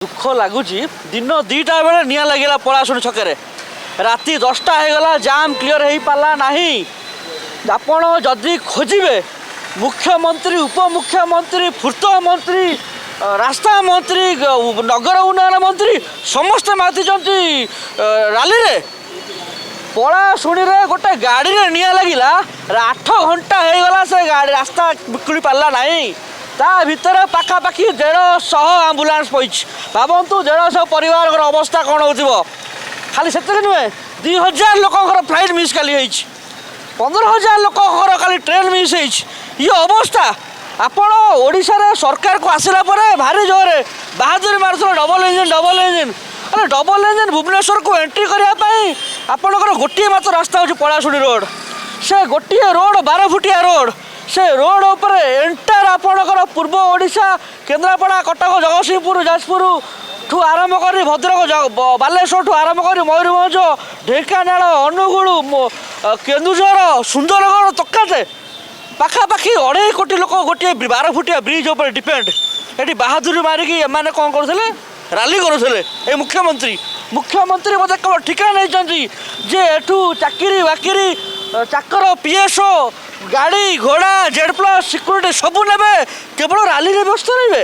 दुख लगुच दिन 2टा बेले निआ लगे पलाशुणी छकरे राति 10टा होगला जाम क्लीयर हो पारा ना आपण जदि खोजे मुख्यमंत्री उपमुख्यमंत्री पूर्त मंत्री रास्ता मंत्री नगर उन्नयन मंत्री समस्त मातिचंती राली रे पलाशुणी रे गोटे गाड़ी रे निआ लगिला 8 घंटा होगला से गाड़ी रास्ता बिकुली पारा ना ता भितर पाखापाखि 150 आम्बुलांस पड़ी भावतु 150 परिवार अवस्था कौन हो खाली से नुहे 2000 लोक फ्लाइट मिस खाली 15,000 लोक खाली ट्रेन मिस ये अवस्था आपण ओडिशा रे सरकार को आसला भारी जोरे बहादुरी मार्शल डबल इंजिन अरे डबल इंजिन भुवनेश्वर को एंट्री करने आपणकर गोटे मात्र रास्ता हो पलाशुणी रोड से गोटे रोड 12 फुटिया रोड से रोड उपर एंटायर आपणकर पूर्व ओडिशा केन्द्रापड़ा कटक जगतसिंहपुर जाजपुर ठू आरंभ कर भद्रक बालेश्वर ठू आरंभ कर मयूरभंज ढेंकानाल अनुगुल केन्दुझर सुंदरगढ़ तकाते पाखापाखि 2.5 कोटी लोक गोटे 12 फुटिया ब्रिज उपर डिपेंड ये बहादुरी मारिकी एम कौन करुले राली करुले ए मुख्यमंत्री मत केवल ठिका नहीं जे एठू चाकरी बाकरी चाकर पीएसओ गाड़ी घोड़ा Z+ सिक्यूरीटी सबू ने केवल राली व्यस्त रही।